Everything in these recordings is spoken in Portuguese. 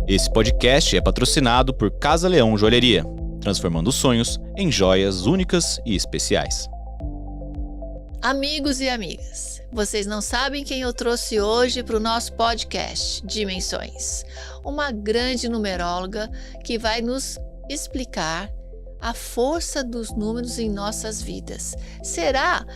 Esse podcast é patrocinado por Casa Leão Joalheria, transformando sonhos em joias únicas e especiais. Amigos e amigas, vocês não sabem quem eu trouxe hoje para o nosso podcast Dimensões. Uma grande numeróloga que vai nos explicar a força dos números em nossas vidas. Será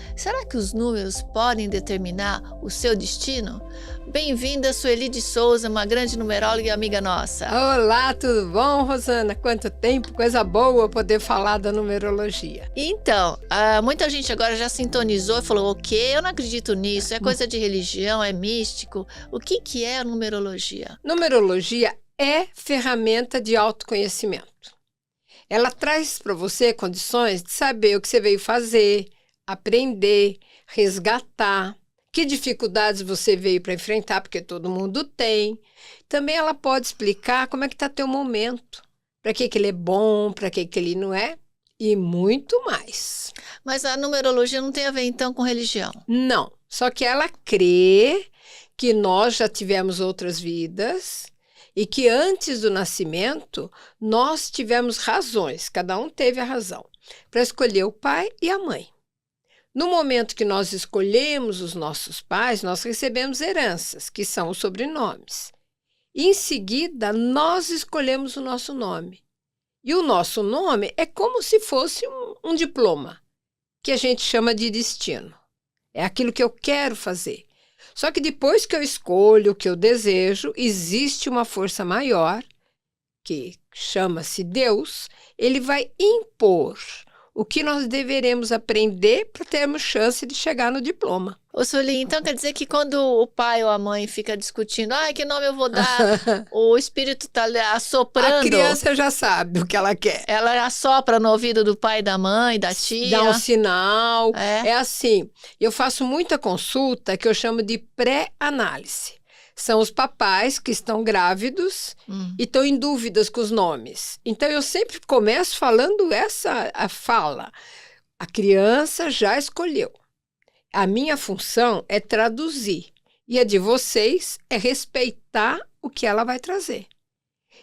que os números podem determinar o seu destino? Bem-vinda, Sueli de Souza, uma grande numeróloga e amiga nossa. Olá, tudo bom, Rosana? Quanto tempo, coisa boa poder falar da numerologia. Então, muita gente agora já sintonizou e falou, o quê? Eu não acredito nisso, é coisa de religião, é místico. O que é a numerologia? Numerologia é ferramenta de autoconhecimento. Ela traz para você condições de saber o que você veio fazer, aprender, resgatar, que dificuldades você veio para enfrentar, porque todo mundo tem. Também ela pode explicar como é que está teu momento, para que ele é bom, para que ele não é, e muito mais. Mas a numerologia não tem a ver, então, com religião? Não, só que ela crê que nós já tivemos outras vidas e que antes do nascimento nós tivemos razões, cada um teve a razão, para escolher o pai e a mãe. No momento que nós escolhemos os nossos pais, nós recebemos heranças, que são os sobrenomes. E, em seguida, nós escolhemos o nosso nome. E o nosso nome é como se fosse um diploma, que a gente chama de destino. É aquilo que eu quero fazer. Só que depois que eu escolho o que eu desejo, existe uma força maior, que chama-se Deus, ele vai impor o que nós deveremos aprender para termos chance de chegar no diploma. Ô, Sueli, então quer dizer que quando o pai ou a mãe fica discutindo, que nome eu vou dar, o espírito está assoprando. A criança já sabe o que ela quer. Ela assopra no ouvido do pai, da mãe, da tia. Dá um sinal. É assim, eu faço muita consulta que eu chamo de pré-análise. São os papais que estão grávidos e estão em dúvidas com os nomes. Então, eu sempre começo falando a fala. A criança já escolheu. A minha função é traduzir. E a de vocês é respeitar o que ela vai trazer.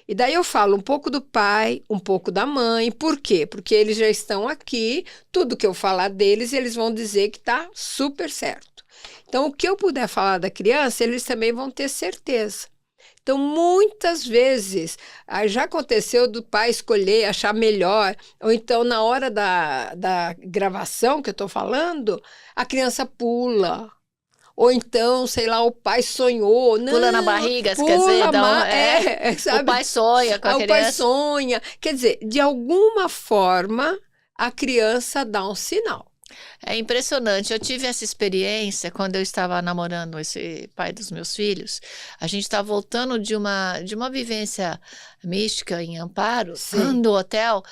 E daí eu falo um pouco do pai, um pouco da mãe. Por quê? Porque eles já estão aqui. Tudo que eu falar deles, eles vão dizer que está super certo. Então, o que eu puder falar da criança, eles também vão ter certeza. Então, muitas vezes, já aconteceu do pai escolher, achar melhor, ou então, na hora da gravação que eu estou falando, a criança pula. Ou então, sei lá, o pai sonhou. Não, pula na barriga, quer dizer, então, sabe? O pai sonha com a criança. O pai sonha. Quer dizer, de alguma forma, a criança dá um sinal. É impressionante, eu tive essa experiência quando eu estava namorando esse pai dos meus filhos. A gente estava voltando de uma vivência mística em Amparo, do hotel,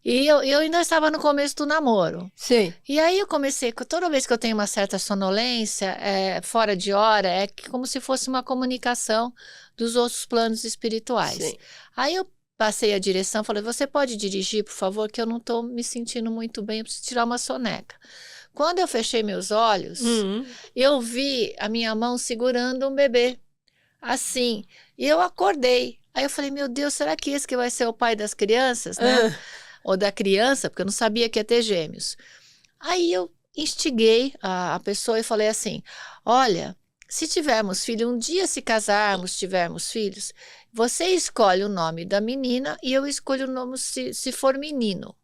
e eu ainda estava no começo do namoro. Sim. E aí eu comecei, toda vez que eu tenho uma certa sonolência, fora de hora, é como se fosse uma comunicação dos outros planos espirituais. Sim. Aí eu passei a direção, falei, você pode dirigir, por favor, que eu não estou me sentindo muito bem, eu preciso tirar uma soneca. Quando eu fechei meus olhos, eu vi a minha mão segurando um bebê, assim, e eu acordei. Aí eu falei, meu Deus, será que esse que vai ser o pai das crianças, né? Ou da criança, porque eu não sabia que ia ter gêmeos. Aí eu instiguei a pessoa e falei assim, olha, se tivermos filho, um dia se casarmos, tivermos filhos, você escolhe o nome da menina e eu escolho o nome se for menino.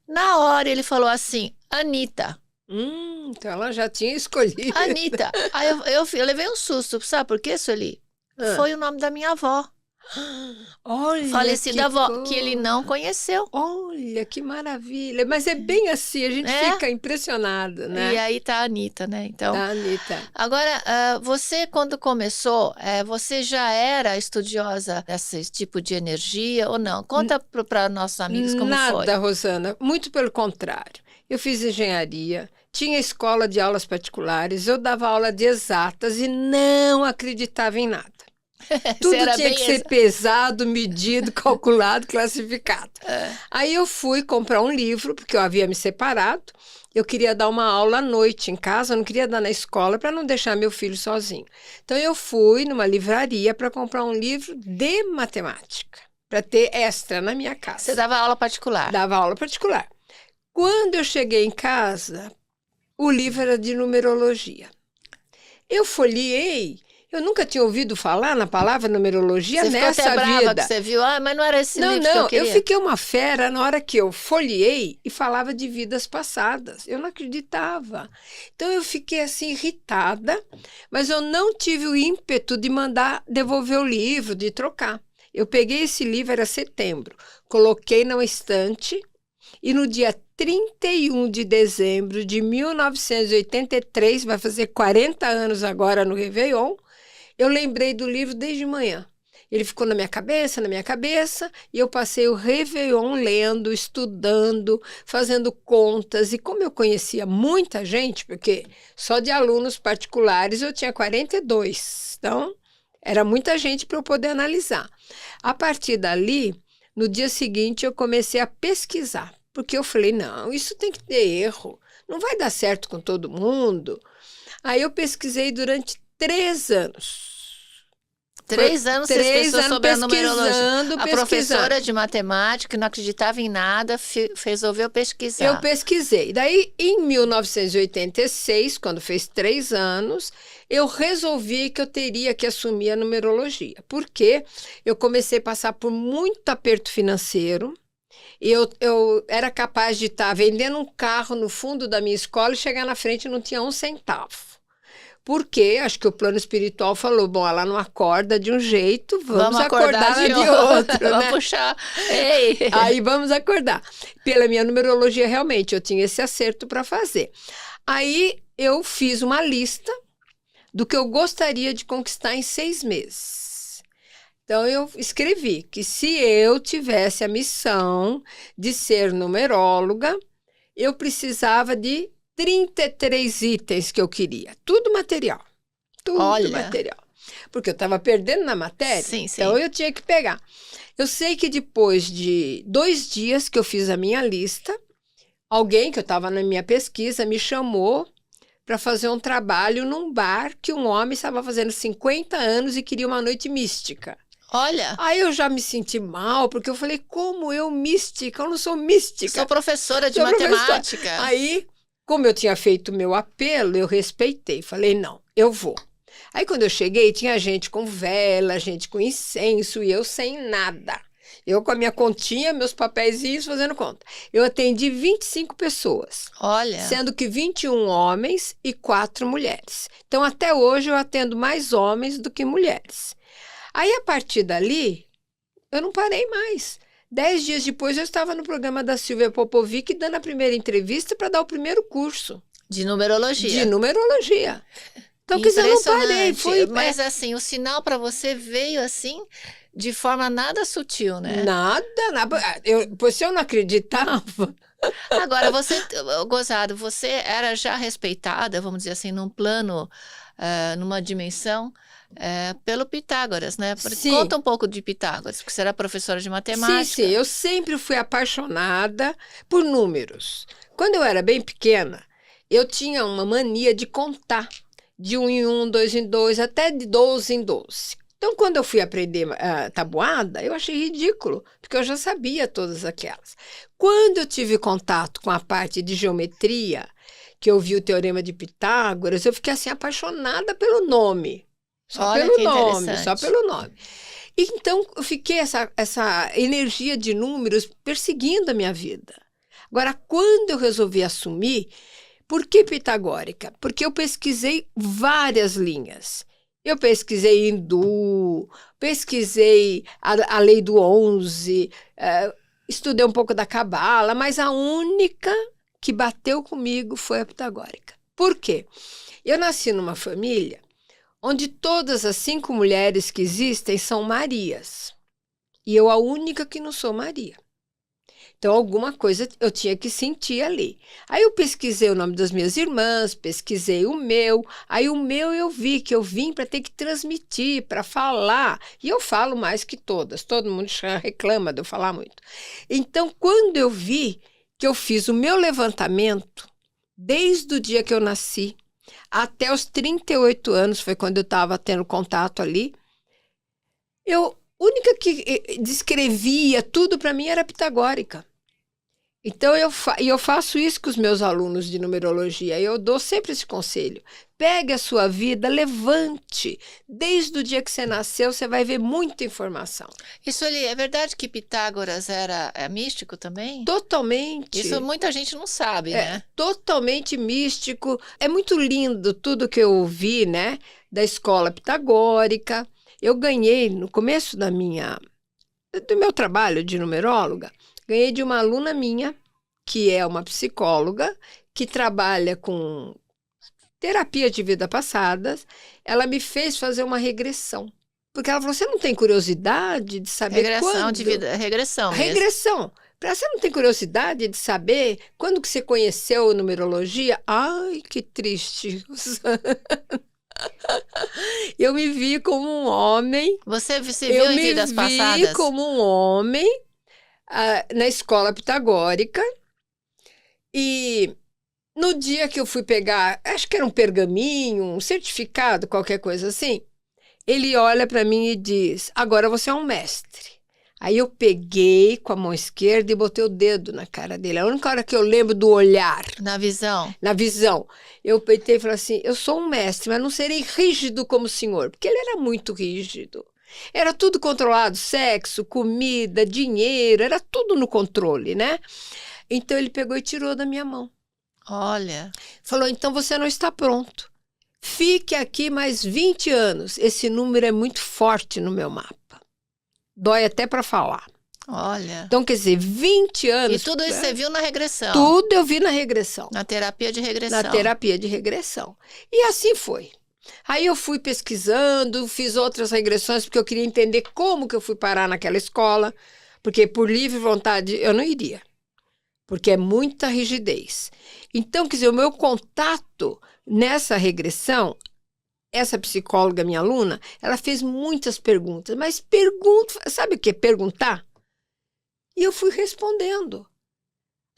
Na hora ele falou assim, Anitta. Então ela já tinha escolhido. Anitta. Aí eu levei um susto, sabe por quê, Sueli? Foi o nome da minha avó. Olha, falecida avó, que ele não conheceu. Olha, que maravilha. Mas é bem assim, a gente fica impressionada, né? E aí tá a Anitta, né? Então, tá a Anitta. Agora, você quando começou, você já era estudiosa desse tipo de energia ou não? Conta para nossos amigos como foi. Nada, Rosana. Muito pelo contrário. Eu fiz engenharia, tinha escola de aulas particulares, eu dava aula de exatas e não acreditava em nada. Tudo tinha que ser pesado, medido, calculado, classificado. Aí eu fui comprar um livro, porque eu havia me separado. Eu queria dar uma aula à noite em casa, eu não queria dar na escola para não deixar meu filho sozinho. Então eu fui numa livraria para comprar um livro de matemática, para ter extra na minha casa. Você dava aula particular? Dava aula particular. Quando eu cheguei em casa, o livro era de numerologia. Eu folheei. Eu nunca tinha ouvido falar na palavra numerologia nessa vida. Você ficou até brava vida. Que você viu, mas não era esse livro que eu queria. Eu fiquei uma fera na hora que eu folheei e falava de vidas passadas. Eu não acreditava. Então eu fiquei assim irritada, mas eu não tive o ímpeto de mandar devolver o livro, de trocar. Eu peguei esse livro, era setembro, coloquei na estante e no dia 31 de dezembro de 1983, vai fazer 40 anos agora no Réveillon, eu lembrei do livro desde manhã. Ele ficou na minha cabeça, e eu passei o Réveillon lendo, estudando, fazendo contas. E como eu conhecia muita gente, porque só de alunos particulares eu tinha 42, então era muita gente para eu poder analisar. A partir dali, no dia seguinte, eu comecei a pesquisar, porque eu falei, não, isso tem que ter erro, não vai dar certo com todo mundo. Aí eu pesquisei durante 3 anos. 3 anos você pesquisou sobre a numerologia. A professora de matemática, que não acreditava em nada, resolveu pesquisar. Eu pesquisei. Daí, em 1986, quando fez 3 anos, eu resolvi que eu teria que assumir a numerologia. Porque eu comecei a passar por muito aperto financeiro. E eu era capaz de estar vendendo um carro no fundo da minha escola e chegar na frente e não tinha 1 centavo. Porque acho que o plano espiritual falou, bom, ela não acorda de um jeito, vamos acordar de outro. Né? Vamos puxar. Ei. Aí vamos acordar. Pela minha numerologia, realmente, eu tinha esse acerto para fazer. Aí eu fiz uma lista do que eu gostaria de conquistar em 6 meses. Então, eu escrevi que se eu tivesse a missão de ser numeróloga, eu precisava de 33 itens que eu queria. Tudo material. Tudo material. Porque eu estava perdendo na matéria, então eu tinha que pegar. Eu sei que depois de 2 dias que eu fiz a minha lista, alguém que eu estava na minha pesquisa me chamou para fazer um trabalho num bar que um homem estava fazendo 50 anos e queria uma noite mística. Olha. Aí eu já me senti mal, porque eu falei, como eu mística? Eu não sou mística. Sou professora de matemática. Aí, como eu tinha feito o meu apelo, eu respeitei. Falei, não, eu vou. Aí, quando eu cheguei, tinha gente com vela, gente com incenso, e eu sem nada. Eu com a minha continha, meus papeizinhos, fazendo conta. Eu atendi 25 pessoas. Olha. Sendo que 21 homens e 4 mulheres. Então, até hoje, eu atendo mais homens do que mulheres. Aí, a partir dali, eu não parei mais. 10 dias depois, eu estava no programa da Silvia Popovic, dando a primeira entrevista para dar o primeiro curso. De numerologia. De numerologia. Então, quer dizer, eu não parei. Mas, assim, o sinal para você veio, assim, de forma nada sutil, né? Nada. Se eu não acreditava... Agora, Gozado, você era já respeitada, vamos dizer assim, num plano, numa dimensão... pelo Pitágoras, né? Sim. Conta um pouco de Pitágoras, porque você era professora de matemática. Sim, eu sempre fui apaixonada por números. Quando eu era bem pequena, eu tinha uma mania de contar de 1 em 1, 2 em 2, até de 12 em 12. Então, quando eu fui aprender tabuada, eu achei ridículo, porque eu já sabia todas aquelas. Quando eu tive contato com a parte de geometria, que eu vi o Teorema de Pitágoras, eu fiquei assim apaixonada pelo nome. Só pelo nome. Então, eu fiquei essa energia de números perseguindo a minha vida. Agora, quando eu resolvi assumir, por que pitagórica? Porque eu pesquisei várias linhas. Eu pesquisei hindu, pesquisei a lei do 11, estudei um pouco da cabala, mas a única que bateu comigo foi a pitagórica. Por quê? Eu nasci numa família onde todas as 5 mulheres que existem são Marias. E eu a única que não sou Maria. Então, alguma coisa eu tinha que sentir ali. Aí eu pesquisei o nome das minhas irmãs, pesquisei o meu. Aí o meu eu vi que eu vim para ter que transmitir, para falar. E eu falo mais que todas. Todo mundo reclama de eu falar muito. Então, quando eu vi que eu fiz o meu levantamento, desde o dia que eu nasci, até os 38 anos, foi quando eu estava tendo contato ali, única que descrevia tudo para mim era pitagórica. Então, eu faço isso com os meus alunos de numerologia. Eu dou sempre esse conselho. Pegue a sua vida, levante. Desde o dia que você nasceu, você vai ver muita informação. Isso ali, é verdade que Pitágoras era místico também? Totalmente. Isso muita gente não sabe, né? Totalmente místico. É muito lindo tudo que eu vi, né? Da escola pitagórica. Eu ganhei, no começo do meu trabalho de numeróloga, ganhei de uma aluna minha, que é uma psicóloga, que trabalha com terapia de vida passadas. Ela me fez fazer uma regressão. Porque ela falou, você não tem curiosidade de saber regressão de vida, regressão mesmo. Regressão. Você não tem curiosidade de saber quando que você conheceu a numerologia? Ai, que triste. Eu me vi como um homem. Você se viu em vidas passadas? Eu me vi como um homem na escola pitagórica. E no dia que eu fui pegar, acho que era um pergaminho, um certificado, qualquer coisa assim, ele olha para mim e diz, agora você é um mestre. Aí eu peguei com a mão esquerda e botei o dedo na cara dele. A única hora que eu lembro do olhar. Na visão. Na visão. Eu peitei e falei assim, eu sou um mestre, mas não serei rígido como o senhor. Porque ele era muito rígido. Era tudo controlado, sexo, comida, dinheiro, era tudo no controle, né? Então ele pegou e tirou da minha mão. Olha. Falou, então você não está pronto. Fique aqui mais 20 anos. Esse número é muito forte no meu mapa. Dói até para falar. Olha. Então, quer dizer, 20 anos... E tudo isso você viu na regressão? Tudo eu vi na regressão. Na terapia de regressão. Na terapia de regressão. E assim foi. Aí eu fui pesquisando, fiz outras regressões, porque eu queria entender como que eu fui parar naquela escola, porque por livre vontade eu não iria, porque é muita rigidez. Então, quer dizer, o meu contato nessa regressão... Essa psicóloga, minha aluna, ela fez muitas perguntas, mas sabe o que é perguntar? E eu fui respondendo.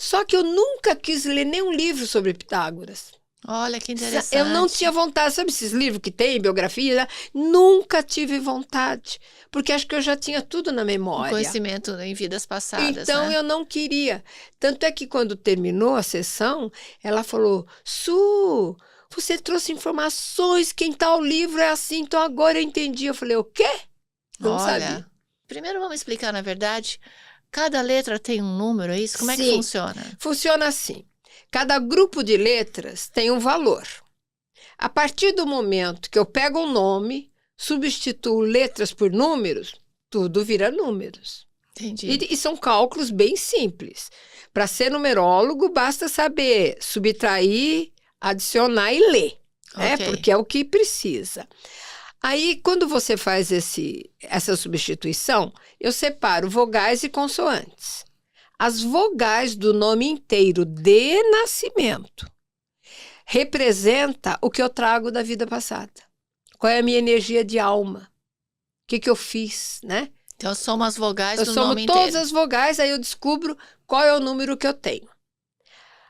Só que eu nunca quis ler nenhum livro sobre Pitágoras. Olha, que interessante. Eu não tinha vontade, sabe esses livros que tem, biografia? Nunca tive vontade, porque acho que eu já tinha tudo na memória. Conhecimento em vidas passadas, então, né? Eu não queria. Tanto é que quando terminou a sessão, ela falou, Su... Você trouxe informações, quem tal livro é assim, então agora eu entendi. Eu falei, o quê? Eu não sabia. Primeiro vamos explicar, na verdade, cada letra tem um número, é isso? Como é que funciona? Funciona assim. Cada grupo de letras tem um valor. A partir do momento que eu pego um nome, substituo letras por números, tudo vira números. Entendi. E são cálculos bem simples. Para ser numerólogo, basta saber subtrair, adicionar e ler, né? Porque é o que precisa. Aí, quando você faz essa substituição, eu separo vogais e consoantes. As vogais do nome inteiro de nascimento representa o que eu trago da vida passada. Qual é a minha energia de alma? O que eu fiz, né? Então, são as vogais do nome inteiro. Eu somo todas as vogais, aí eu descubro qual é o número que eu tenho.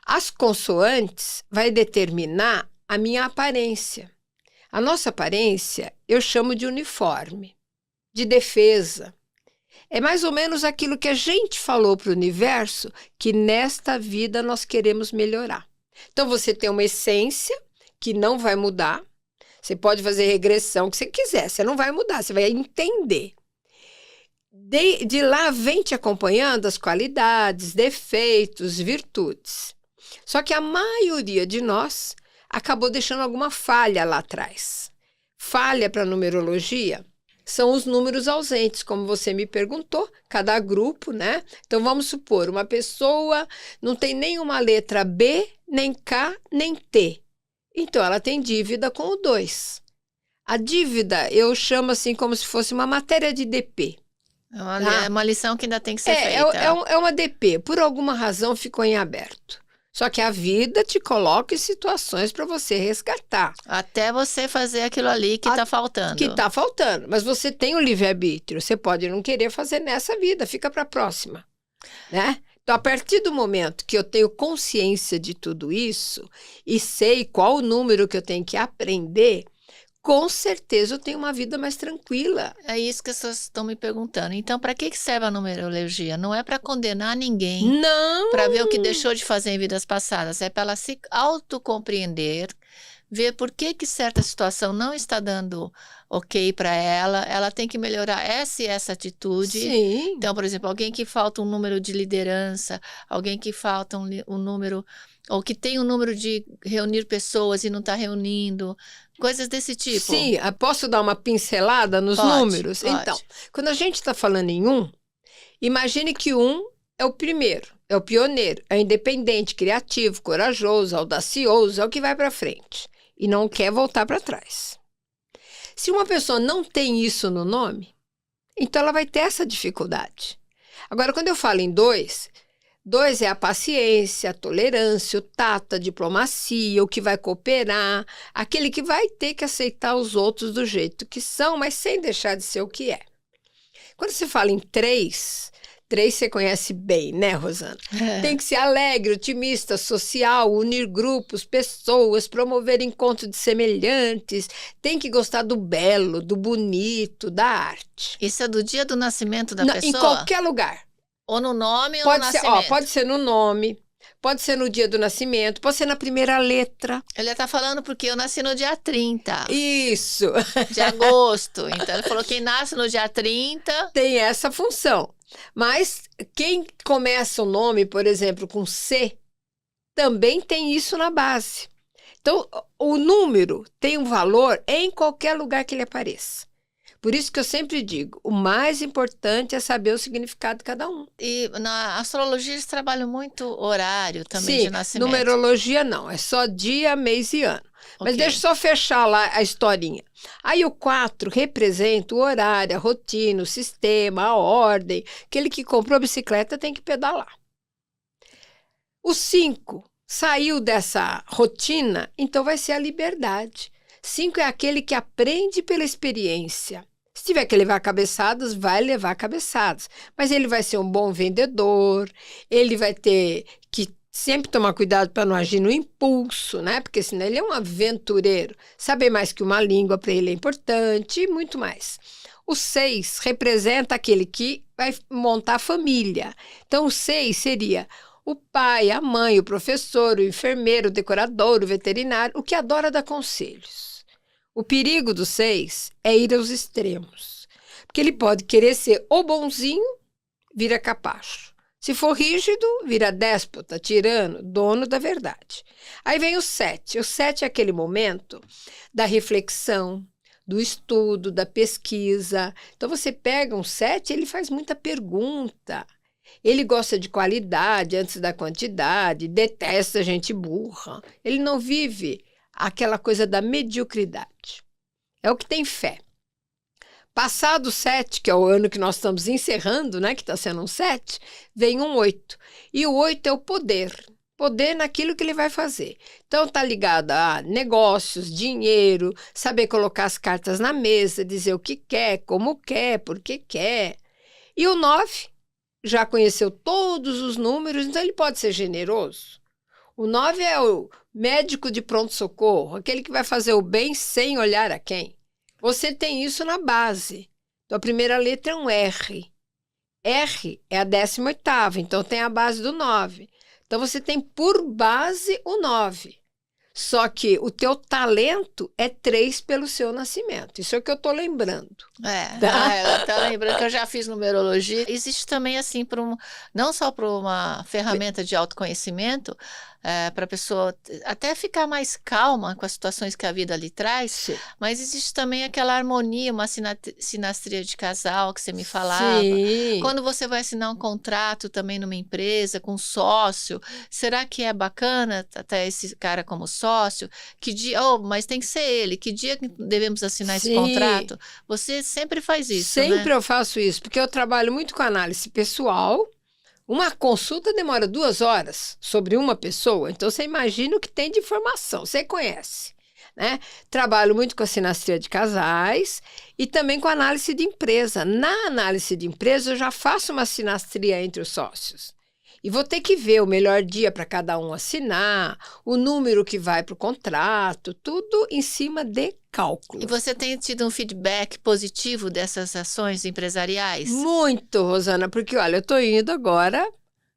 As consoantes vai determinar a minha aparência. A nossa aparência eu chamo de uniforme, de defesa. É mais ou menos aquilo que a gente falou para o universo, que nesta vida nós queremos melhorar. Então você tem uma essência que não vai mudar. Você pode fazer regressão que você quiser, você não vai mudar, você vai entender. De lá vem te acompanhando as qualidades, defeitos, virtudes. Só que a maioria de nós acabou deixando alguma falha lá atrás. Falha para a numerologia são os números ausentes, como você me perguntou, cada grupo, né? Então, vamos supor, uma pessoa não tem nenhuma letra B, nem K, nem T. Então, ela tem dívida com o 2. A dívida, eu chamo assim como se fosse uma matéria de DP. É uma lição que ainda tem que ser feita. É uma DP. Por alguma razão ficou em aberto. Só que a vida te coloca em situações para você resgatar. Até você fazer aquilo ali que está faltando. Que está faltando. Mas você tem o livre-arbítrio. Você pode não querer fazer nessa vida. Fica para a próxima. Né? Então, a partir do momento que eu tenho consciência de tudo isso e sei qual o número que eu tenho que aprender, com certeza eu tenho uma vida mais tranquila. É isso que as pessoas estão me perguntando. Então, para que serve a numerologia? Não é para condenar ninguém. Não! Para ver o que deixou de fazer em vidas passadas. É para ela se autocompreender, ver por que certa situação não está dando ok para ela. Ela tem que melhorar essa e essa atitude. Sim. Então, por exemplo, alguém que falta um número de liderança, alguém que falta um número, ou que tem um número de reunir pessoas e não está reunindo. Coisas desse tipo. Sim, posso dar uma pincelada nos números? Pode. Então, quando a gente está falando em 1, imagine que 1 é o primeiro, é o pioneiro, é o independente, criativo, corajoso, audacioso, é o que vai para frente e não quer voltar para trás. Se uma pessoa não tem isso no nome, então ela vai ter essa dificuldade. Agora, quando eu falo em 2 é a paciência, a tolerância, o tato, a diplomacia, o que vai cooperar, aquele que vai ter que aceitar os outros do jeito que são, mas sem deixar de ser o que é. Quando você fala em 3 você conhece bem, né, Rosana? Tem que ser alegre, otimista, social, unir grupos, pessoas, promover encontro de semelhantes, tem que gostar do belo, do bonito, da arte. Isso é do dia do nascimento da pessoa? Em qualquer lugar. Ou no nome ou no nascimento? Pode ser no nome, pode ser no dia do nascimento, pode ser na primeira letra. Ele está falando porque eu nasci no dia 30. Isso. De agosto. Então, ele falou que quem nasce no dia 30... Tem essa função. Mas quem começa o nome, por exemplo, com C, também tem isso na base. Então, o número tem um valor em qualquer lugar que ele apareça. Por isso que eu sempre digo, o mais importante é saber o significado de cada um. E na astrologia eles trabalham muito horário também de nascimento. Numerologia não, é só dia, mês e ano. Mas deixa eu só fechar lá a historinha. Aí o 4 representa o horário, a rotina, o sistema, a ordem. Aquele que comprou a bicicleta tem que pedalar. O 5 saiu dessa rotina, então vai ser a liberdade. 5 é aquele que aprende pela experiência. Se tiver que levar cabeçadas, vai levar cabeçadas. Mas ele vai ser um bom vendedor, ele vai ter que sempre tomar cuidado para não agir no impulso, né? Porque senão ele é um aventureiro. Saber mais que uma língua para ele é importante e muito mais. O 6 representa aquele que vai montar a família. Então, o 6 seria o pai, a mãe, o professor, o enfermeiro, o decorador, o veterinário, o que adora dar conselhos. O perigo do 6 é ir aos extremos, porque ele pode querer ser o bonzinho, vira capacho. Se for rígido, vira déspota, tirano, dono da verdade. Aí vem o 7. O 7 é aquele momento da reflexão, do estudo, da pesquisa. Então, você pega um 7, ele faz muita pergunta. Ele gosta de qualidade antes da quantidade, detesta gente burra. Ele não vive aquela coisa da mediocridade. É o que tem fé. Passado o 7, que é o ano que nós estamos encerrando, né, que está sendo um 7, vem um 8. E o 8 é o poder. Poder naquilo que ele vai fazer. Então, está ligado a negócios, dinheiro, saber colocar as cartas na mesa, dizer o que quer, como quer, por que quer. E o 9 já conheceu todos os números, então ele pode ser generoso. O 9 é o médico de pronto-socorro, aquele que vai fazer o bem sem olhar a quem. Você tem isso na base. Então, a primeira letra é um R. R é a 18ª, então tem a base do 9. Então, você tem por base o 9. Só que o teu talento é 3 pelo seu nascimento. Isso é o que eu estou lembrando. Ela está lembrando que eu já fiz numerologia. Existe também, assim, não só para uma ferramenta de autoconhecimento, para a pessoa até ficar mais calma com as situações que a vida lhe traz. Sim. Mas existe também aquela harmonia, uma sinastria de casal que você me falava. Sim. Quando você vai assinar um contrato também numa empresa com um sócio, será que é bacana até esse cara como sócio? Que dia, mas tem que ser ele. Que dia que devemos assinar esse contrato? Você sempre faz isso, Sempre né? eu faço isso, porque eu trabalho muito com análise pessoal. Uma consulta demora 2 horas sobre uma pessoa, então você imagina o que tem de informação, você conhece, né? Trabalho muito com a sinastria de casais e também com análise de empresa. Na análise de empresa, eu já faço uma sinastria entre os sócios. E vou ter que ver o melhor dia para cada um assinar, o número que vai para o contrato, tudo em cima de cálculo. E você tem tido um feedback positivo dessas ações empresariais? Muito, Rosana, porque olha, eu estou indo agora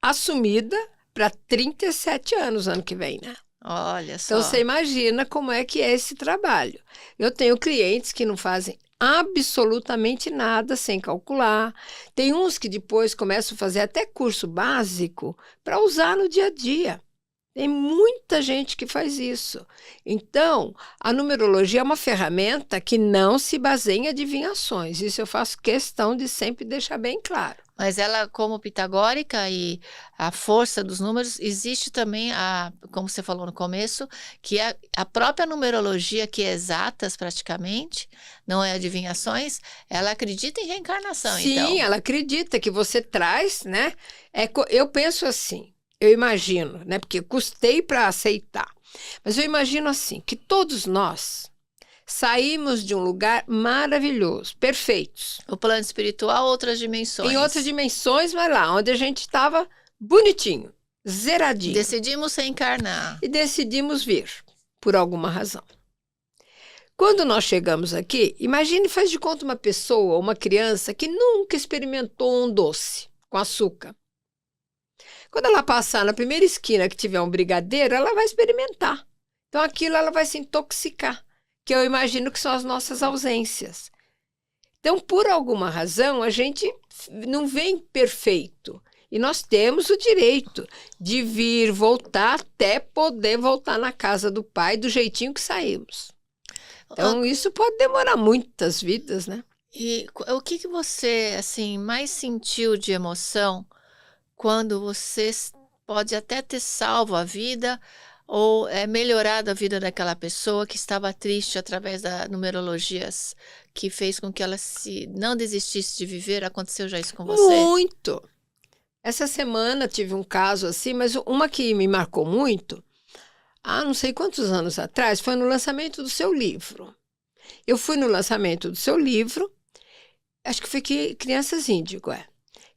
assumida para 37 anos ano que vem, né? Olha só. Então você imagina como é que é esse trabalho. Eu tenho clientes que não fazem absolutamente nada sem calcular. Tem uns que depois começam a fazer até curso básico para usar no dia a dia. Tem muita gente que faz isso. Então, a numerologia é uma ferramenta que não se baseia em adivinhações. Isso eu faço questão de sempre deixar bem claro. Mas ela, como pitagórica e a força dos números, existe também, como você falou no começo, que a própria numerologia, que é exatas praticamente, não é adivinhações, ela acredita em reencarnação, então. Sim, ela acredita que você traz, né? Eu penso assim, eu imagino, né? Porque custei para aceitar, mas eu imagino assim, que todos nós saímos de um lugar maravilhoso, perfeitos. O plano espiritual, outras dimensões. Em outras dimensões, mas lá, onde a gente estava bonitinho, zeradinho. Decidimos reencarnar. E decidimos vir, por alguma razão. Quando nós chegamos aqui, imagine, faz de conta uma pessoa, uma criança que nunca experimentou um doce com açúcar. Quando ela passar na primeira esquina que tiver um brigadeiro, ela vai experimentar. Então aquilo ela vai se intoxicar, que eu imagino que são as nossas ausências. Então, por alguma razão, a gente não vem perfeito. E nós temos o direito de vir, voltar, até poder voltar na casa do pai do jeitinho que saímos. Então, isso pode demorar muitas vidas, né? E o que você, assim, mais sentiu de emoção quando você pode até ter salvo a vida ou melhorado a vida daquela pessoa que estava triste através da numerologia, que fez com que ela não desistisse de viver? Aconteceu já isso com você? Muito! Essa semana tive um caso assim, mas uma que me marcou muito, não sei quantos anos atrás, foi no lançamento do seu livro. Eu fui no lançamento do seu livro, acho que foi Crianças Índigo,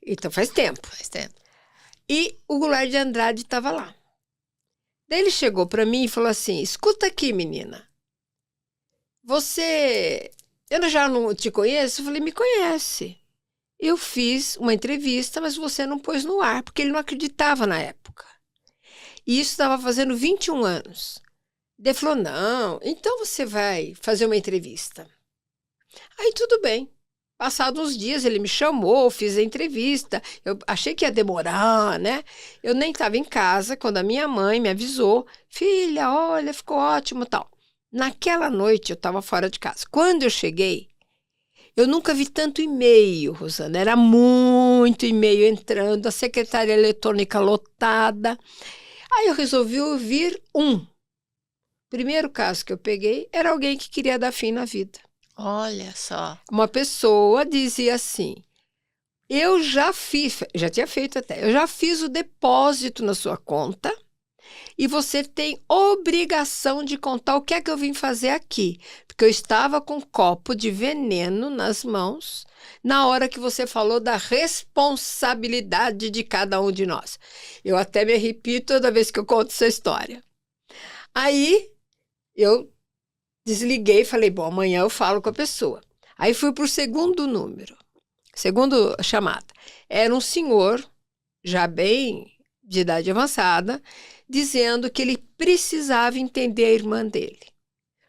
Então faz tempo. Faz tempo. E o Goulart de Andrade estava lá. Daí ele chegou para mim e falou assim, escuta aqui, menina, eu já não te conheço? Eu falei, me conhece. Eu fiz uma entrevista, mas você não pôs no ar, porque ele não acreditava na época. E isso estava fazendo 21 anos. Ele falou, não, então você vai fazer uma entrevista. Aí tudo bem. Passados uns dias ele me chamou, fiz a entrevista, eu achei que ia demorar, né? Eu nem estava em casa quando a minha mãe me avisou, filha, olha, ficou ótimo, tal. Naquela noite eu estava fora de casa. Quando eu cheguei, eu nunca vi tanto e-mail, Rosana, era muito e-mail entrando, a secretária eletrônica lotada. Aí eu resolvi ouvir um. Primeiro caso que eu peguei era alguém que queria dar fim na vida. Olha só. Uma pessoa dizia assim, eu já tinha feito até, eu já fiz o depósito na sua conta e você tem obrigação de contar o que é que eu vim fazer aqui. Porque eu estava com um copo de veneno nas mãos na hora que você falou da responsabilidade de cada um de nós. Eu até me arrepio toda vez que eu conto essa história. Aí eu desliguei e falei, bom, amanhã eu falo com a pessoa. Aí fui para o segundo número, segundo chamada. Era um senhor, já bem de idade avançada, dizendo que ele precisava entender a irmã dele.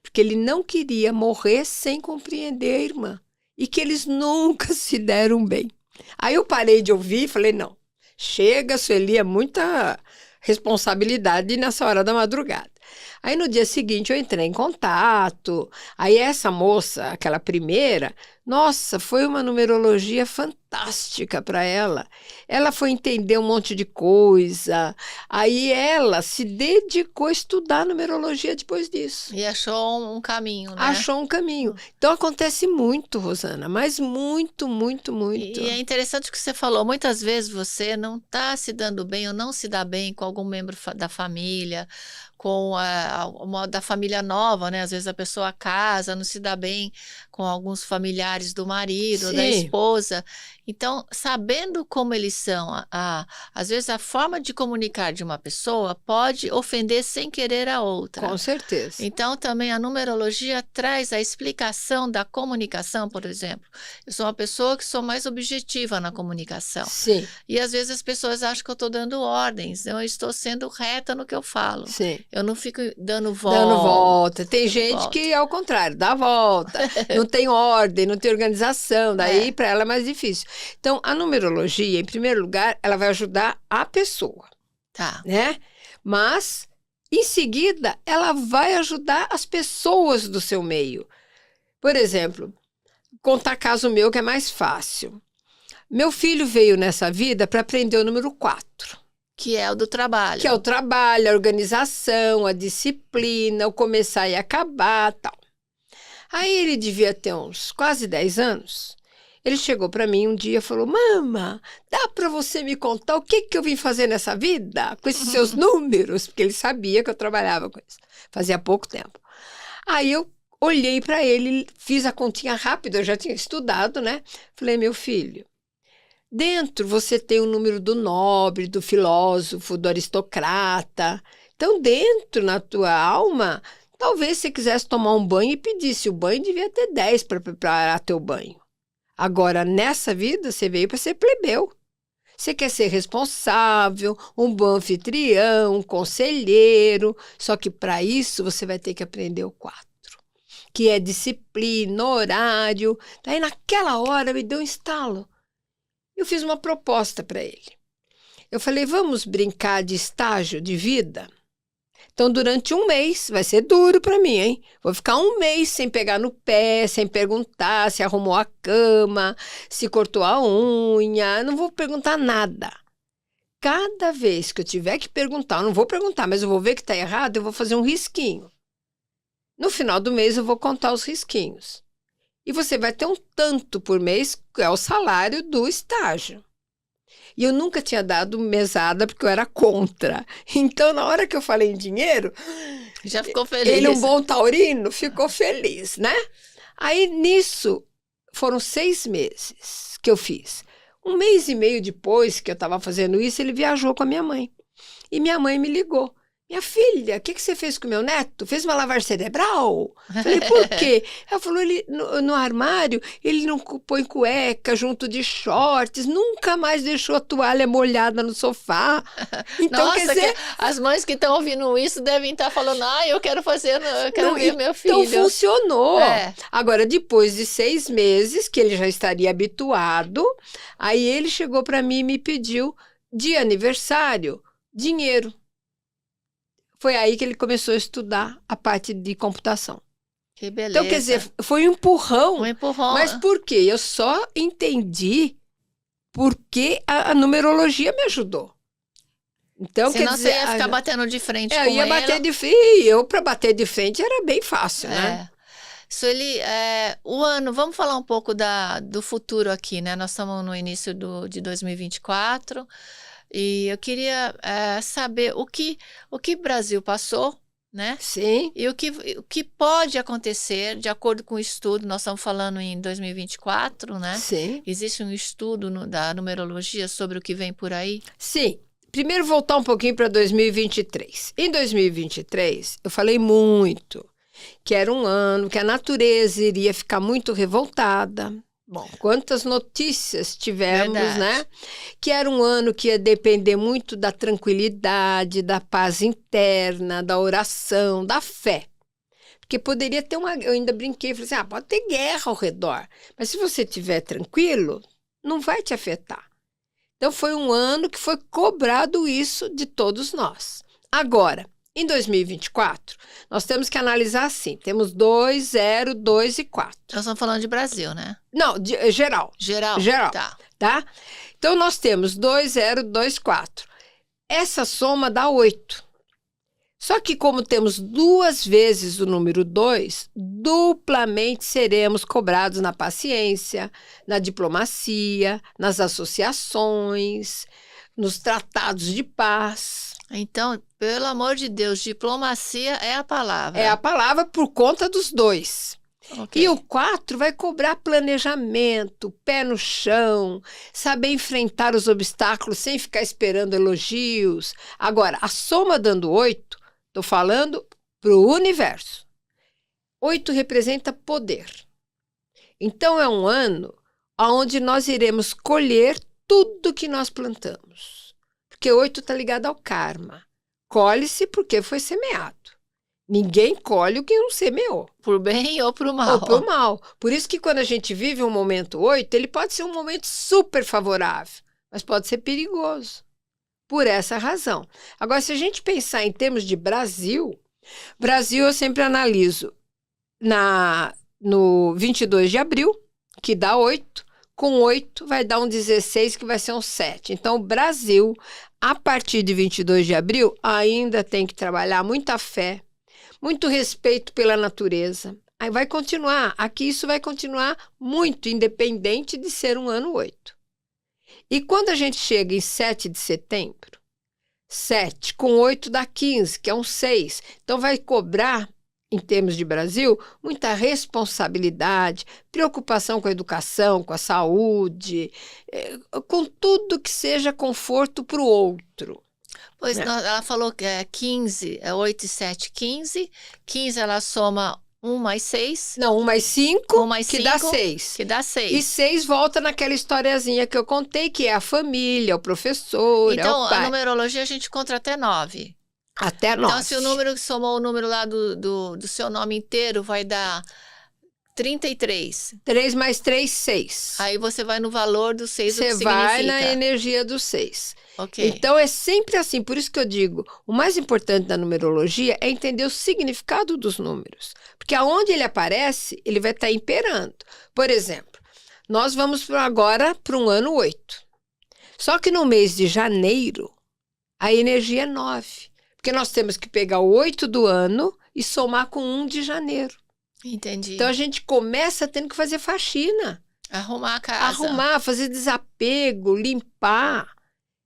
Porque ele não queria morrer sem compreender a irmã. E que eles nunca se deram bem. Aí eu parei de ouvir e falei, não, chega, Sueli, é muita responsabilidade nessa hora da madrugada. Aí no dia seguinte eu entrei em contato, aí essa moça, aquela primeira, nossa, foi uma numerologia fantástica para ela. Ela foi entender um monte de coisa, aí ela se dedicou a estudar numerologia depois disso. E achou um caminho, né? Achou um caminho. Então acontece muito, Rosana, mas muito, muito, muito. E é interessante o que você falou, muitas vezes você não está se dando bem ou não se dá bem com algum membro da família, com uma da família nova, né? Às vezes a pessoa casa, não se dá bem com alguns familiares do marido, da esposa. Então, sabendo como eles são, às vezes a forma de comunicar de uma pessoa pode ofender sem querer a outra. Com certeza. Então, também a numerologia traz a explicação da comunicação, por exemplo. Eu sou uma pessoa que sou mais objetiva na comunicação. Sim. E às vezes as pessoas acham que eu estou dando ordens, eu estou sendo reta no que eu falo. Sim. Eu não fico dando volta. Dando volta. Tem gente que é o contrário, dá volta. Não tem ordem, não tem organização, daí para ela é mais difícil. Então, a numerologia, em primeiro lugar, ela vai ajudar a pessoa. Tá. Né? Mas, em seguida, ela vai ajudar as pessoas do seu meio. Por exemplo, contar caso meu que é mais fácil. Meu filho veio nessa vida para aprender o número 4. Que é o do trabalho. Que é o trabalho, a organização, a disciplina, o começar e acabar, tal. Aí ele devia ter uns quase 10 anos. Ele chegou para mim um dia e falou, mama, dá para você me contar o que eu vim fazer nessa vida? Com esses seus números? Porque ele sabia que eu trabalhava com isso. Fazia pouco tempo. Aí eu olhei para ele, fiz a continha rápida, eu já tinha estudado, né? Falei, meu filho, dentro você tem o número do nobre, do filósofo, do aristocrata. Então, dentro na tua alma, talvez você quisesse tomar um banho e pedisse. O banho devia ter 10 para preparar teu banho. Agora, nessa vida, você veio para ser plebeu. Você quer ser responsável, um bom anfitrião, um conselheiro. Só que para isso, você vai ter que aprender o 4, que é disciplina, horário. Daí, naquela hora, me deu um estalo. Eu fiz uma proposta para ele. Eu falei, vamos brincar de estágio de vida? Então, durante um mês, vai ser duro para mim, hein? Vou ficar um mês sem pegar no pé, sem perguntar se arrumou a cama, se cortou a unha, não vou perguntar nada. Cada vez que eu tiver que perguntar, eu não vou perguntar, mas eu vou ver que está errado, eu vou fazer um risquinho. No final do mês, eu vou contar os risquinhos. E você vai ter um tanto por mês, que é o salário do estágio. E eu nunca tinha dado mesada porque eu era contra. Então, na hora que eu falei em dinheiro... Já ficou feliz. Ele, um bom taurino, ficou feliz, né? Aí, nisso, foram 6 meses que eu fiz. 1 mês e meio depois que eu estava fazendo isso, ele viajou com a minha mãe. E minha mãe me ligou. Minha filha, o que você fez com o meu neto? Fez uma lavagem cerebral? Falei, por quê? Ela falou, ele, no armário, ele não põe cueca junto de shorts, nunca mais deixou a toalha molhada no sofá. Então, nossa, quer dizer... as mães que estão ouvindo isso devem estar falando, eu quero fazer, eu quero ver meu filho. Então, funcionou. Agora, depois de 6 meses, que ele já estaria habituado, aí ele chegou para mim e me pediu, de aniversário, dinheiro. Foi aí que ele começou a estudar a parte de computação. Que beleza. Então, quer dizer, foi um empurrão. Um empurrão. Mas por quê? Eu só entendi porque a numerologia me ajudou. Então, senão quer dizer, você ia ficar batendo de frente com eu ia ele. bater de frente. Eu, para bater de frente, era bem fácil, né? Sueli, o ano, vamos falar um pouco do futuro aqui, né? Nós estamos no início de 2024. E eu queria saber o que o Brasil passou, né? Sim. E o que pode acontecer de acordo com o estudo, nós estamos falando em 2024, né? Sim. Existe um estudo da numerologia sobre o que vem por aí? Sim. Primeiro voltar um pouquinho para 2023. Em 2023, eu falei muito que era um ano que a natureza iria ficar muito revoltada. Bom, quantas notícias tivemos, verdade, né? Que era um ano que ia depender muito da tranquilidade, da paz interna, da oração, da fé. Porque poderia ter eu ainda brinquei, falei assim, pode ter guerra ao redor, mas se você estiver tranquilo, não vai te afetar. Então, foi um ano que foi cobrado isso de todos nós. Agora, em 2024, nós temos que analisar assim. Temos 2, 0, 2 e 4. Nós estamos falando de Brasil, né? Não, geral. Geral? Geral. Tá. Então, nós temos 2, 0, 2, 4. Essa soma dá 8. Só que como temos 2 vezes o número 2, duplamente seremos cobrados na paciência, na diplomacia, nas associações, nos tratados de paz. Então, pelo amor de Deus, diplomacia é a palavra. É a palavra por conta dos 2. Okay. E o 4 vai cobrar planejamento, pé no chão, saber enfrentar os obstáculos sem ficar esperando elogios. Agora, a soma dando 8, estou falando para o universo. 8 representa poder. Então, é um ano onde nós iremos colher tudo que nós plantamos. Porque 8 está ligado ao karma. Colhe-se porque foi semeado. Ninguém colhe o que não semeou. Por bem ou por mal. Ou por mal. Por isso que quando a gente vive um momento 8, ele pode ser um momento super favorável, mas pode ser perigoso. Por essa razão. Agora, se a gente pensar em termos de Brasil eu sempre analiso no 22 de abril, que dá 8, com 8 vai dar um 16, que vai ser um 7. Então, o Brasil, a partir de 22 de abril, ainda tem que trabalhar muita fé, muito respeito pela natureza. Aí vai continuar, aqui isso vai continuar muito, independente de ser um ano 8. E quando a gente chega em 7 de setembro, 7 com 8 dá 15, que é um 6. Então vai cobrar, em termos de Brasil, muita responsabilidade, preocupação com a educação, com a saúde, com tudo que seja conforto para o outro. Pois ela falou que é 15, é 8 e 7, 15. 15 ela soma 1 mais 6. Não, 1 mais 5, 1 mais 5, dá 6. Que dá 6. E 6 volta naquela historiazinha que eu contei, que é a família, o professor, então, é o pai. A numerologia a gente conta até 9. Até 9. Então, se o número que somou o número lá do seu nome inteiro vai dar 33. 3 mais 3, 6. Aí você vai no valor do 6, o que significa. Você vai na energia do 6. Okay. Então, é sempre assim. Por isso que eu digo, o mais importante da numerologia é entender o significado dos números. Porque aonde ele aparece, ele vai estar imperando. Por exemplo, nós vamos agora para um ano 8. Só que no mês de janeiro, a energia é 9. Porque nós temos que pegar o 8 do ano e somar com 1 de janeiro. Entendi. Então, a gente começa tendo que fazer faxina. Arrumar a casa. Arrumar, fazer desapego, limpar,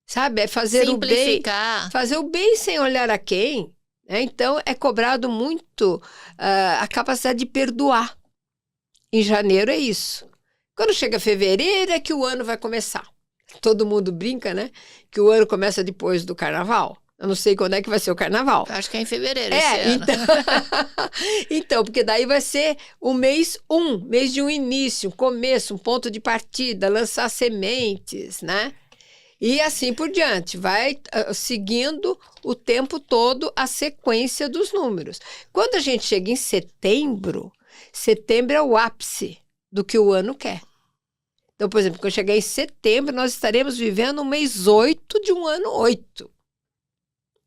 sabe? É fazer simplificar. O bem. Fazer o bem sem olhar a quem. Né? Então, é cobrado muito a capacidade de perdoar. Em janeiro é isso. Quando chega fevereiro é que o ano vai começar. Todo mundo brinca, né? Que o ano começa depois do carnaval. Eu não sei quando é que vai ser o carnaval. Acho que é em fevereiro esse ano. Então, porque daí vai ser o mês 1, mês de um início, um começo, um ponto de partida, lançar sementes, né? E assim por diante, vai seguindo o tempo todo a sequência dos números. Quando a gente chega em setembro é o ápice do que o ano quer. Então, por exemplo, quando chegar em setembro, nós estaremos vivendo um mês 8 de um ano 8.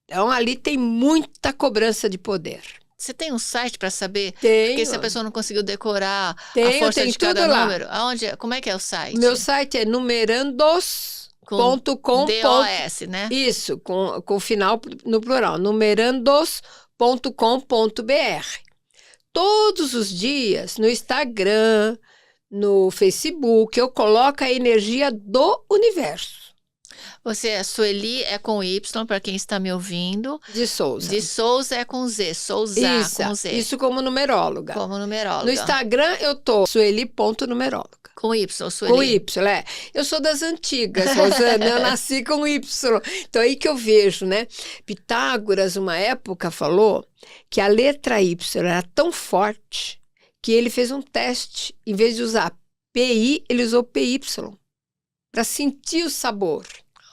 Então, ali tem muita cobrança de poder. Você tem um site para saber? Tenho. Porque se a pessoa não conseguiu decorar a força de cada número, aonde, como é que é o site? Meu site é numerandos.com. DOS, né? Isso, com final no plural. numerandos.com.br. Todos os dias, no Instagram, no Facebook, eu coloco a energia do universo. Você é Sueli, é com Y, para quem está me ouvindo. De Souza. De Souza é com Z, Souza com Z. Isso como numeróloga. Como numeróloga. No Instagram eu tô sueli.numeróloga. Com Y, Sueli. Com Y, é. Eu sou das antigas, Rosana, eu nasci com Y. Então aí que eu vejo, né? Pitágoras, uma época, falou que a letra Y era tão forte que ele fez um teste. Em vez de usar PI, ele usou PY, para sentir o sabor.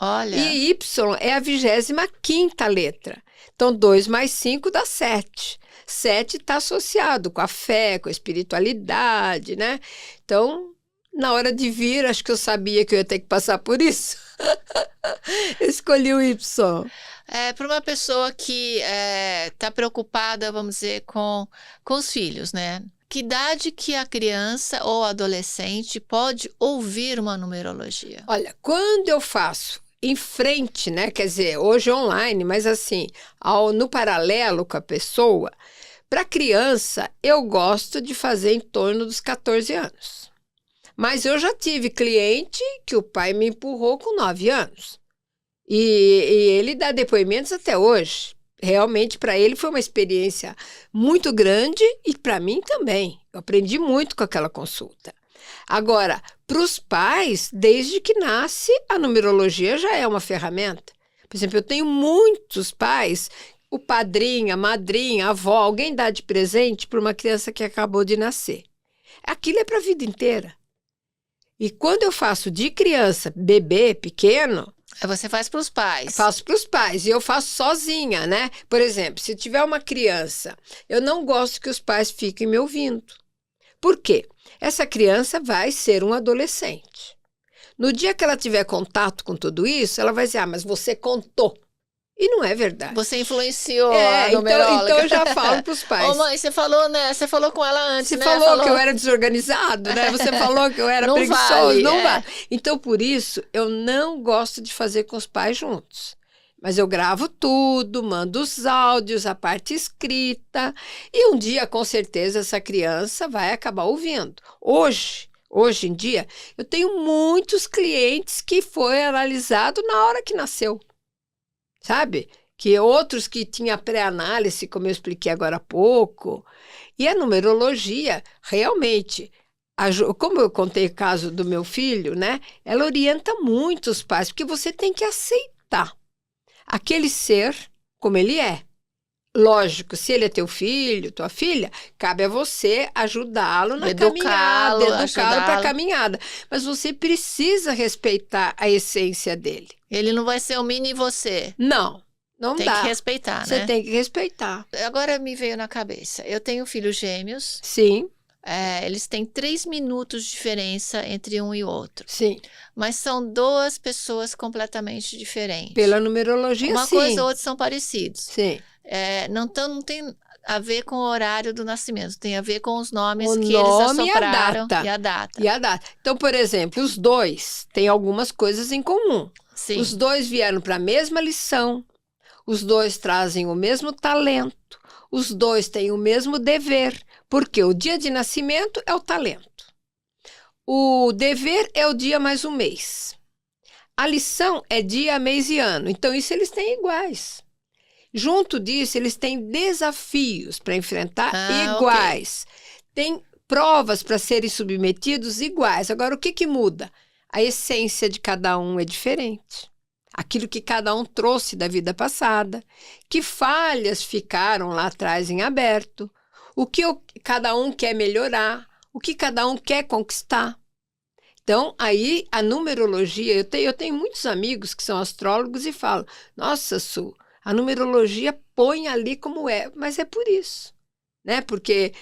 Olha. E Y é a 25ª letra. Então, 2 mais 5 dá 7. 7 está associado com a fé, com a espiritualidade, né? Então, Na hora de vir, acho que eu sabia que eu ia ter que passar por isso. Escolhi o Y. Para uma pessoa que está preocupada, vamos dizer, com os filhos, né? Que idade que a criança ou adolescente pode ouvir uma numerologia? Olha, quando eu faço em frente, né? Quer dizer, hoje online, mas assim, no paralelo com a pessoa, para criança, eu gosto de fazer em torno dos 14 anos. Mas eu já tive cliente que o pai me empurrou com 9 anos. E ele dá depoimentos até hoje. Realmente, para ele foi uma experiência muito grande e para mim também. Eu aprendi muito com aquela consulta. Agora, para os pais, desde que nasce, a numerologia já é uma ferramenta. Por exemplo, eu tenho muitos pais, o padrinho, a madrinha, a avó, alguém dá de presente para uma criança que acabou de nascer. Aquilo é para a vida inteira. E quando eu faço de criança, bebê, pequeno... Você faz para os pais. Faço para os pais e eu faço sozinha, né? Por exemplo, se tiver uma criança, eu não gosto que os pais fiquem me ouvindo. Por quê? Essa criança vai ser um adolescente. No dia que ela tiver contato com tudo isso, ela vai dizer, mas você contou. E não é verdade. Você influenciou a numeróloga. Então eu já falo para os pais. Ô mãe, você falou, né? Você falou com ela antes, você né? falou que eu era desorganizado, né? Você falou que eu era não preguiçoso. Vale, não vale. Então, por isso, eu não gosto de fazer com os pais juntos. Mas eu gravo tudo, mando os áudios, a parte escrita. E um dia, com certeza, essa criança vai acabar ouvindo. Hoje em dia, eu tenho muitos clientes que foi analisado na hora que nasceu. Sabe? Que outros que tinham pré-análise, como eu expliquei agora há pouco. E a numerologia, realmente, como eu contei o caso do meu filho, né? Ela orienta muito os pais, porque você tem que aceitar aquele ser como ele é. Lógico, se ele é teu filho, tua filha, cabe a você ajudá-lo na caminhada, educá-lo para a caminhada. Mas você precisa respeitar a essência dele. Ele não vai ser o mini você. Não dá. Tem que respeitar, né? Você tem que respeitar. Agora me veio na cabeça. Eu tenho filhos gêmeos. Sim. Eles têm 3 minutos de diferença entre um e outro. Sim. Mas são 2 pessoas completamente diferentes. Pela numerologia, sim. Uma coisa ou outra são parecidos. Sim. Não tem a ver com o horário do nascimento, tem a ver com os nomes que eles assopraram e a data. Então, por exemplo, os 2 têm algumas coisas em comum. Sim. Os 2 vieram para a mesma lição, os 2 trazem o mesmo talento, os 2 têm o mesmo dever, porque o dia de nascimento é o talento. O dever é o dia mais um mês. A lição é dia, mês e ano. Então, isso eles têm iguais. Junto disso, eles têm desafios para enfrentar iguais. Okay. Tem provas para serem submetidos iguais. Agora, o que muda? A essência de cada um é diferente. Aquilo que cada um trouxe da vida passada. Que falhas ficaram lá atrás em aberto. O que cada um quer melhorar. O que cada um quer conquistar. Então, aí, a numerologia... Eu tenho muitos amigos que são astrólogos e falam, nossa, Su, a numerologia põe ali como é, mas é por isso, né? Porque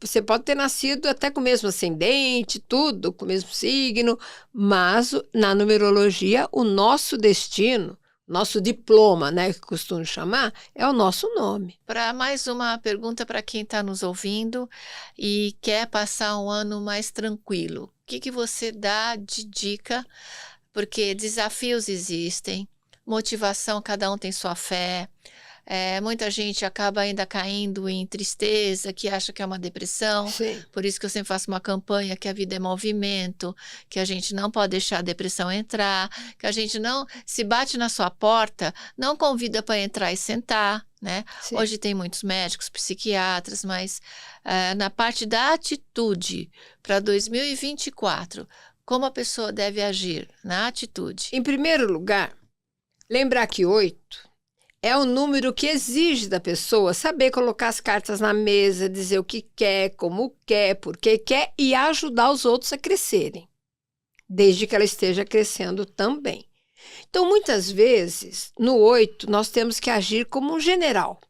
você pode ter nascido até com o mesmo ascendente, tudo, com o mesmo signo, mas na numerologia o nosso destino, nosso diploma, né, que costumo chamar, é o nosso nome. Para mais uma pergunta para quem está nos ouvindo e quer passar um ano mais tranquilo, o que você dá de dica? Porque desafios existem, motivação, cada um tem sua fé. Muita gente acaba ainda caindo em tristeza, que acha que é uma depressão. Sim. Por isso que eu sempre faço uma campanha que a vida é movimento, que a gente não pode deixar a depressão entrar, que a gente não, se bate na sua porta, não convida para entrar e sentar, né? Sim. Hoje tem muitos médicos, psiquiatras, mas na parte da atitude para 2024, como a pessoa deve agir na atitude? Em primeiro lugar, lembrar que 8 é o número que exige da pessoa saber colocar as cartas na mesa, dizer o que quer, como quer, por que quer e ajudar os outros a crescerem, desde que ela esteja crescendo também. Então, muitas vezes, no 8, nós temos que agir como um general.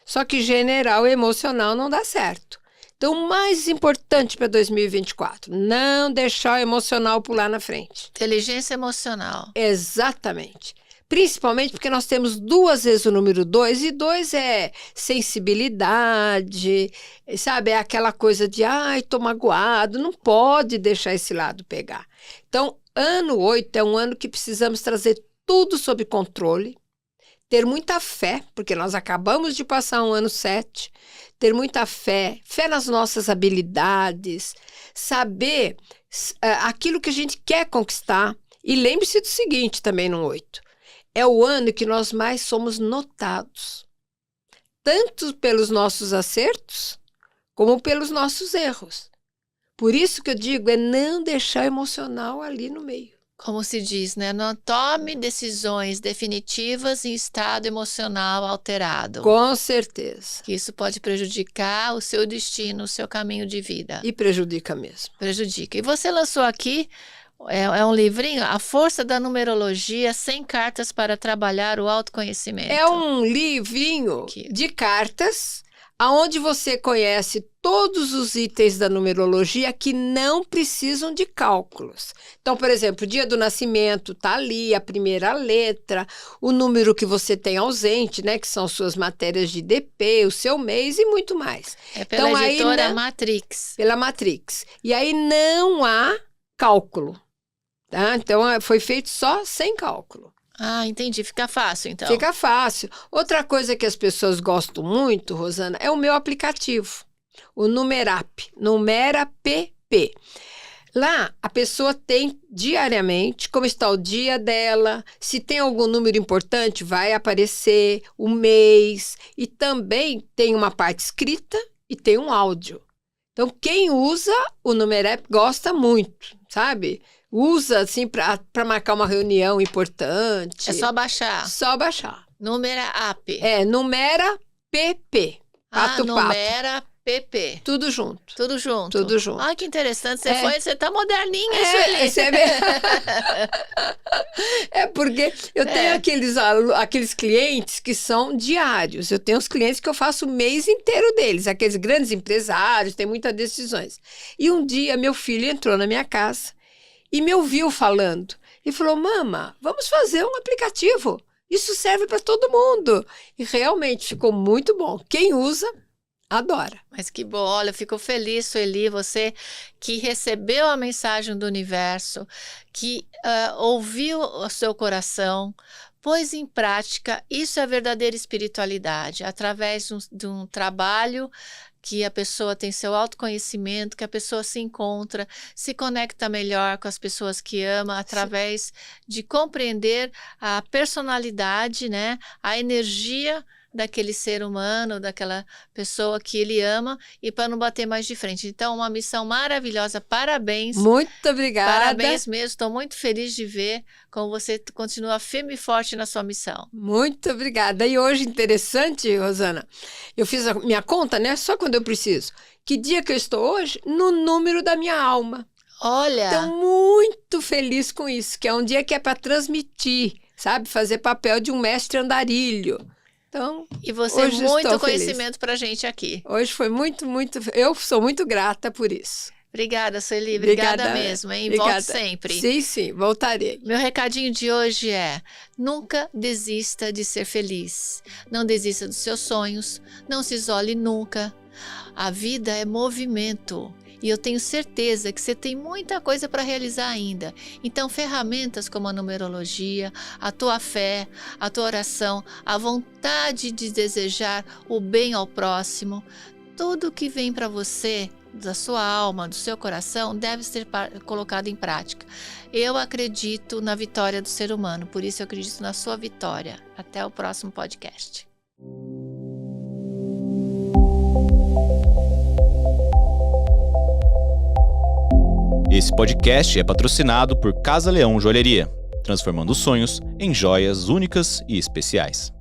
Só que general emocional não dá certo. Então, o mais importante para 2024, não deixar o emocional pular na frente. Inteligência emocional. Exatamente. Principalmente porque nós temos 2 vezes o número 2, e 2 é sensibilidade, sabe? É aquela coisa de, ai, tô magoado, não pode deixar esse lado pegar. Então, ano 8 é um ano que precisamos trazer tudo sob controle, ter muita fé, porque nós acabamos de passar um ano 7, ter muita fé nas nossas habilidades, saber aquilo que a gente quer conquistar. E lembre-se do seguinte também no 8. É o ano que nós mais somos notados, tanto pelos nossos acertos, como pelos nossos erros. Por isso que eu digo, é não deixar o emocional ali no meio. Como se diz, né? Não tome decisões definitivas em estado emocional alterado. Com certeza. Que isso pode prejudicar o seu destino, o seu caminho de vida. E prejudica mesmo. Prejudica. E você lançou aqui... É um livrinho, A Força da Numerologia, 100 cartas para trabalhar o autoconhecimento. É um livrinho de cartas, onde você conhece todos os itens da numerologia que não precisam de cálculos. Então, por exemplo, o dia do nascimento está ali, a primeira letra, o número que você tem ausente, né, que são suas matérias de DP, o seu mês e muito mais. É pela então, editora aí, Matrix. Pela Matrix. E aí não há cálculo. Tá? Então, foi feito só sem cálculo. Ah, entendi. Fica fácil, então. Fica fácil. Outra coisa que as pessoas gostam muito, Rosana, é o meu aplicativo, o Numerap, Numera PP. Lá, a pessoa tem diariamente como está o dia dela, se tem algum número importante, vai aparecer o mês, e também tem uma parte escrita e tem um áudio. Então, quem usa o Numerap gosta muito, sabe? Usa, assim, para marcar uma reunião importante. É só baixar. Só baixar. Numera App. É, Numera PP. Numera PP. Tudo junto. Tudo junto. Tudo junto. Ai, que interessante. Você tá moderninha, isso é bem... É porque eu tenho aqueles clientes que são diários. Eu tenho os clientes que eu faço o mês inteiro deles. Aqueles grandes empresários, tem muitas decisões. E um dia, meu filho entrou na minha casa e me ouviu falando. E falou, mama, vamos fazer um aplicativo. Isso serve para todo mundo. E realmente ficou muito bom. Quem usa, adora. Mas que bom. Olha, eu fico feliz, Sueli, você que recebeu a mensagem do universo, que ouviu o seu coração, pôs em prática. Isso é verdadeira espiritualidade. Através de um trabalho que a pessoa tem seu autoconhecimento, que a pessoa se encontra, se conecta melhor com as pessoas que ama, através de compreender a personalidade, né, a energia daquele ser humano, daquela pessoa que ele ama, e para não bater mais de frente. Então, uma missão maravilhosa, parabéns. Muito obrigada. Parabéns mesmo, estou muito feliz de ver como você continua firme e forte na sua missão. Muito obrigada. E hoje, interessante, Rosana, eu fiz a minha conta, né, só quando eu preciso. Que dia que eu estou hoje? No número da minha alma. Olha! Estou muito feliz com isso, que é um dia que é para transmitir, sabe, fazer papel de um mestre andarilho. Então, e você muito conhecimento para a gente aqui. Hoje foi muito, eu sou muito grata por isso. Obrigada, Sueli. Obrigada mesmo, hein? Volte sempre. Sim, voltarei. Meu recadinho de hoje é: nunca desista de ser feliz. Não desista dos seus sonhos. Não se isole nunca. A vida é movimento. E eu tenho certeza que você tem muita coisa para realizar ainda. Então, ferramentas como a numerologia, a tua fé, a tua oração, a vontade de desejar o bem ao próximo, tudo que vem para você, da sua alma, do seu coração, deve ser colocado em prática. Eu acredito na vitória do ser humano, por isso eu acredito na sua vitória. Até o próximo podcast. Esse podcast é patrocinado por Casa Leão Joalheria, transformando sonhos em joias únicas e especiais.